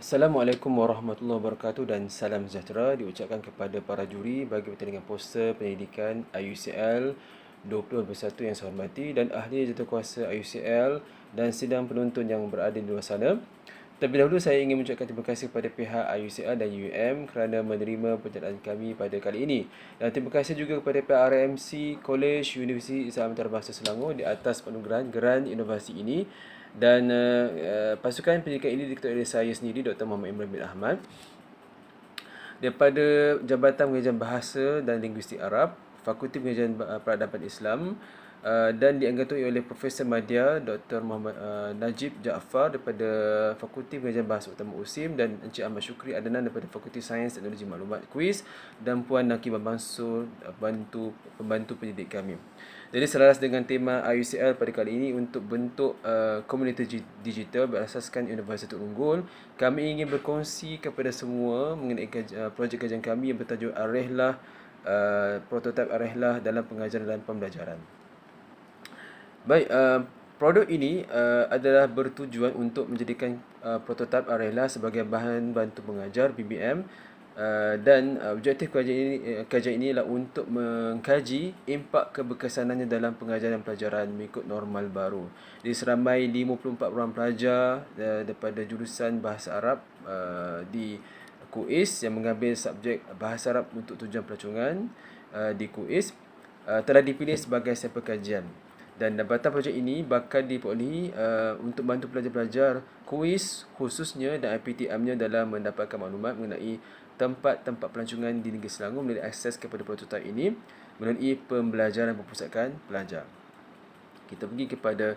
Assalamualaikum warahmatullahi wabarakatuh dan salam sejahtera diucapkan kepada para juri bagi pertandingan poster pendidikan IUCL 2021 yang saya hormati dan ahli jawatankuasa IUCL dan sidang penonton yang berada di luar sana. Terlebih dahulu saya ingin mengucapkan terima kasih kepada pihak IUCL dan UUM kerana menerima penjalanan kami pada kali ini. Dan terima kasih juga kepada pihak RMC College Universiti Islam Antarabangsa Selangor di atas penganugerahan geran inovasi ini. Dan pasukan pendidikan ini diketuai oleh saya sendiri, Dr. Muhammad Imran bin Ahmad, daripada Jabatan Pengajian Bahasa dan Linguistik Arab, Fakulti Pengajian Peradaban Islam, dan dianggotai oleh Profesor Madya Dr. Muhammad Najib Jaafar daripada Fakulti Pengajian Bahasa Utama USIM, dan Encik Ahmad Syukri Adnan daripada Fakulti Sains Teknologi Maklumat Kuis, dan Puan Nakib Mansur pembantu pendidik kami. Jadi selaras dengan tema IUCL pada kali ini untuk bentuk komuniti digital berasaskan universiti unggul, kami ingin berkongsi kepada semua mengenai projek kajian kami yang bertajuk Arehlah, prototip Arehlah dalam pengajaran dan pembelajaran. Baik, produk ini adalah bertujuan untuk menjadikan prototip Arehlah sebagai bahan bantu mengajar BBM. Dan objektif kajian ini ialah untuk mengkaji impak keberkesanannya dalam pengajaran dan pelajaran mengikut normal baru. Jadi seramai 54 orang pelajar daripada jurusan Bahasa Arab di KUIS yang mengambil subjek Bahasa Arab untuk tujuan pelancongan di KUIS telah dipilih sebagai sampel kajian. Dan dapatan projek ini bakal diperolehi untuk bantu pelajar-pelajar KUIS khususnya dan IPTM-nya dalam mendapatkan maklumat mengenai tempat-tempat pelancongan di negeri Selangor melalui akses kepada prototip ini melalui pembelajaran perpustakaan pelajar. Kita pergi kepada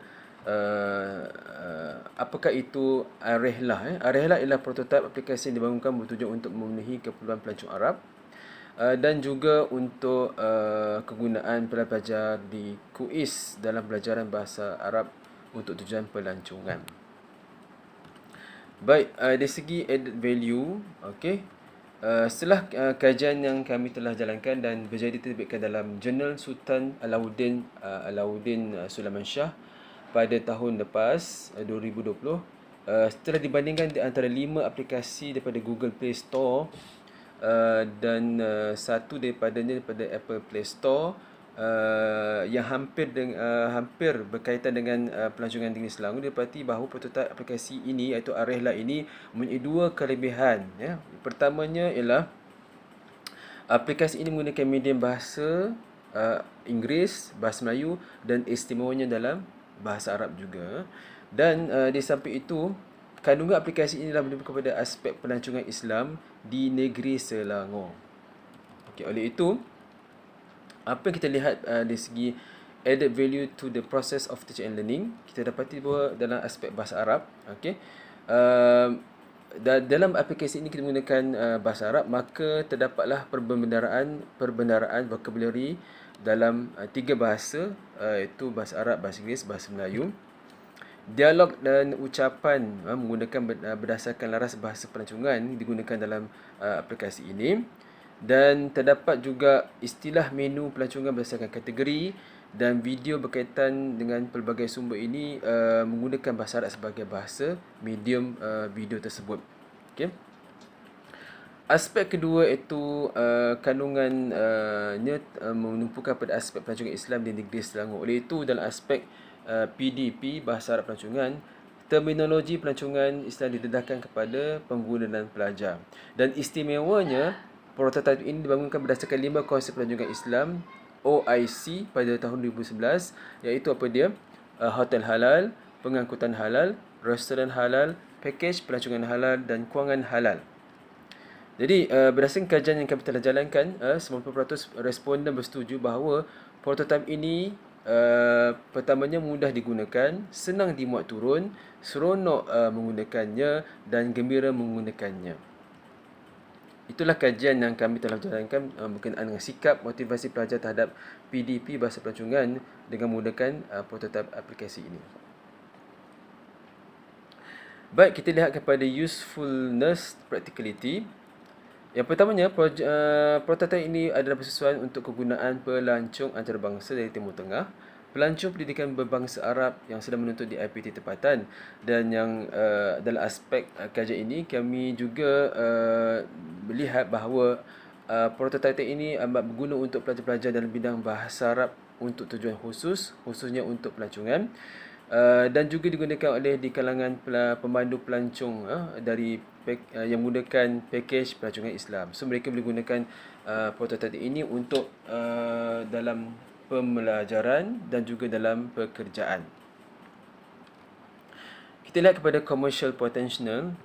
apakah itu Arehlah. Arehlah ialah prototip aplikasi yang dibangunkan bertujuan untuk memenuhi keperluan pelancong Arab dan juga untuk kegunaan pelajar di KUIS dalam pelajaran bahasa Arab untuk tujuan pelancongan. Baik, dari segi added value, okey. Setelah kajian yang kami telah jalankan dan berjaya diterbitkan dalam Jurnal Sultan Alauddin Sulaiman Shah pada tahun lepas 2020, setelah dibandingkan di antara 5 aplikasi daripada Google Play Store dan satu daripadanya daripada Apple Play Store yang hampir berkaitan dengan pelancongan negeri Selangor, didapati bahawa prototip aplikasi ini iaitu Arehlah ini mempunyai dua kelebihan. Ya. Pertamanya ialah aplikasi ini menggunakan medium bahasa Inggeris, bahasa Melayu dan istimewanya dalam bahasa Arab juga. Dan di samping itu, kandungan aplikasi ini adalah menunjukkan kepada aspek pelancongan Islam di negeri Selangor. Okey, oleh itu, apa yang kita lihat dari segi added value to the process of teaching and learning, kita dapati bahawa dalam aspek bahasa Arab, okey, dalam aplikasi ini kita menggunakan bahasa Arab, maka terdapatlah perbendaraan vocabulary dalam 3 bahasa, iaitu bahasa Arab, bahasa Inggeris, bahasa Melayu. Dialog dan ucapan menggunakan berdasarkan laras bahasa pelancongan digunakan dalam aplikasi ini. Dan terdapat juga istilah menu pelancongan berdasarkan kategori, dan video berkaitan dengan pelbagai sumber ini menggunakan bahasa Arab sebagai bahasa medium video tersebut. Okay. Aspek kedua iaitu kandungannya menumpukan pada aspek pelancongan Islam di negeri Selangor. Oleh itu dalam aspek PDP, Bahasa Arab Pelancongan, terminologi pelancongan Islam didedahkan kepada pengguna dan pelajar. Dan istimewanya, prototip ini dibangunkan berdasarkan 5 konsep pelancongan Islam OIC pada tahun 2011, iaitu apa dia? Hotel halal, pengangkutan halal, restoran halal, pakej pelancongan halal dan kewangan halal. Jadi berdasarkan kajian yang kami telah jalankan, 90% responden bersetuju bahawa prototip ini pertamanya mudah digunakan, senang dimuat turun, seronok menggunakannya dan gembira menggunakannya. Itulah kajian yang kami telah jalankan berkenaan dengan sikap motivasi pelajar terhadap PDP bahasa pelancongan dengan menggunakan prototip aplikasi ini. Baik, kita lihat kepada usefulness practicality. Yang pertamanya, prototip ini adalah bersesuaian untuk kegunaan pelancong antarabangsa dari Timur Tengah. pelancong pendidikan berbangsa Arab yang sedang menuntut di IPT tempatan. Dan yang dalam aspek kajian ini, kami juga melihat bahawa prototipe ini amat berguna untuk pelajar-pelajar dalam bidang bahasa Arab untuk tujuan khususnya untuk pelancongan. Dan juga digunakan oleh di kalangan pemandu pelancong yang menggunakan pakej pelancongan Islam. So mereka boleh gunakan prototipe ini untuk dalam pembelajaran dan juga dalam pekerjaan. Kita lihat kepada commercial potential.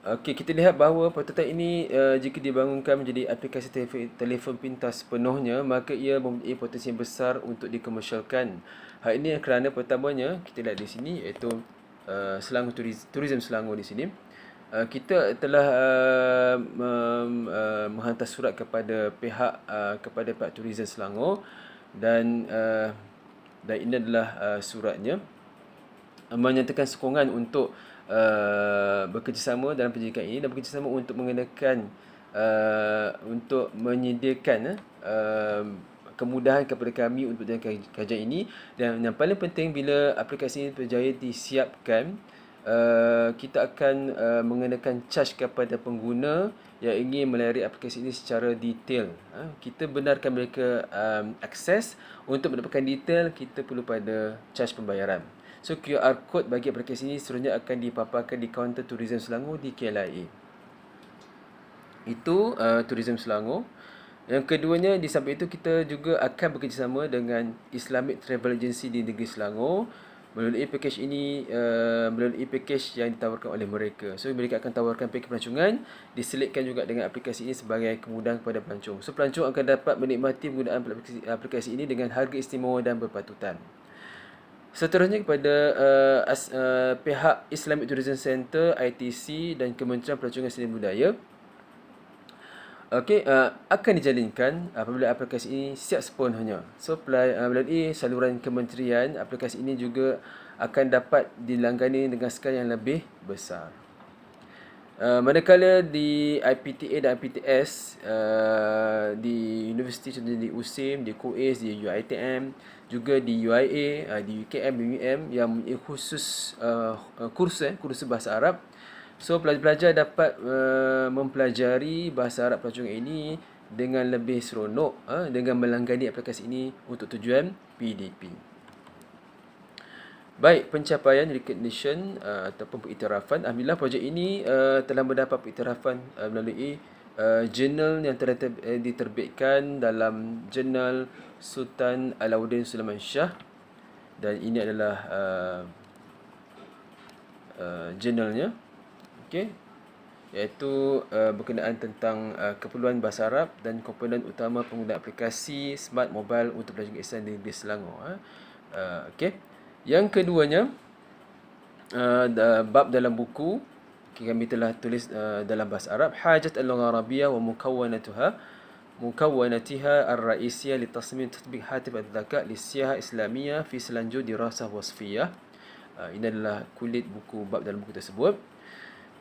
Okey, kita lihat bahawa prototipe ini jika dibangunkan menjadi aplikasi telefon pintar sepenuhnya, maka ia mempunyai potensi yang besar untuk dikomersialkan. Hal ini kerana pertamanya, kita lihat di sini, iaitu Selangor Tourism Selangor di sini. Kita telah menghantar surat kepada pihak Tourism Selangor dan ini adalah suratnya, menyatakan sokongan untuk bekerjasama dalam pendidikan ini dan bekerjasama untuk mengenakan untuk menyediakan kemudahan kepada kami untuk menjalankan kajian ini. Dan yang paling penting, bila aplikasi ini berjaya disiapkan, kita akan mengenakan charge kepada pengguna yang ingin melayari aplikasi ini secara detail. Kita benarkan mereka akses. Untuk mendapatkan detail, kita perlu pada charge pembayaran. So QR code bagi aplikasi ini seterusnya akan dipaparkan di kaunter Tourism Selangor di KLIA. Itu Tourism Selangor. Yang keduanya, di samping itu kita juga akan bekerjasama dengan Islamic Travel Agency di negeri Selangor melalui pakej ini, melalui pakej yang ditawarkan oleh mereka. So mereka akan tawarkan pakej pelancongan, diselitkan juga dengan aplikasi ini sebagai kemudahan kepada pelancong. So pelancong akan dapat menikmati penggunaan aplikasi ini dengan harga istimewa dan berpatutan. Seterusnya kepada pihak Islamic Tourism Centre ITC dan Kementerian Pelancongan Seni Budaya. Akan dijalinkan apabila aplikasi ini siap sepenuhnya. So melalui saluran kementerian, aplikasi ini juga akan dapat dilanggani dengan skala yang lebih besar. Manakala di IPTA dan IPTS, di universiti contohnya di USIM, di KUIS, di UiTM, juga di UIA, di UKM, UUM yang khusus kursus bahasa Arab. So pelajar-pelajar dapat mempelajari bahasa Arab pelancongan ini dengan lebih seronok dengan melanggani aplikasi ini untuk tujuan PDP. Baik, pencapaian recognition ataupun pengiktirafan. Alhamdulillah projek ini telah mendapat pengiktirafan melalui jurnal yang telah diterbitkan dalam jurnal Sultan Alauddin Sulaiman Shah, dan ini adalah jurnalnya. Iaitu berkenaan tentang keperluan bahasa Arab dan komponen utama penggunaan aplikasi smart mobile untuk pelajar Islam di negeri Selangor. Yang keduanya, bab dalam buku kami telah tulis dalam bahasa Arab, Hajat al-Lugha Arabiyyah wa mukawwanatiha ar-ra'isiyah li tasmim tatbiq hatif al-dhaka li siyah islamiyah fi Selangor dirasah wasfiyah. Ini adalah kulit buku bab dalam buku tersebut.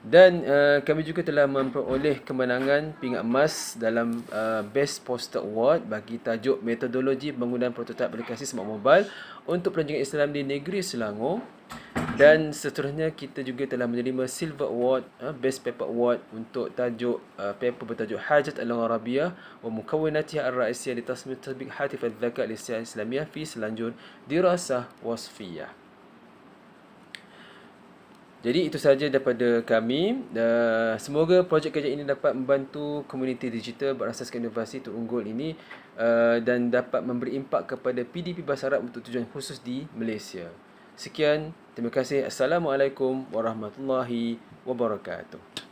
Dan kami juga telah memperoleh kemenangan pingat emas dalam Best Poster Award bagi tajuk metodologi penggunaan prototipe aplikasi smart mobile untuk pelancongan Islam di negeri Selangor. Dan seterusnya kita juga telah menerima Silver Award, Best Paper Award untuk tajuk paper bertajuk Hajat al-Lugha Arabiyyah wa mukawwanatiha ar-ra'isiyah li tasmim tatbiq hatif al-dhaka li siyah islamiyah fi Selangor dirasah wasfiyah. Jadi itu sahaja daripada kami. Semoga projek kajian ini dapat membantu komuniti digital berasaskan inovasi terunggul ini dan dapat memberi impak kepada PDP Bahasa Arab untuk tujuan khusus di Malaysia. Sekian, terima kasih. Assalamualaikum warahmatullahi wabarakatuh.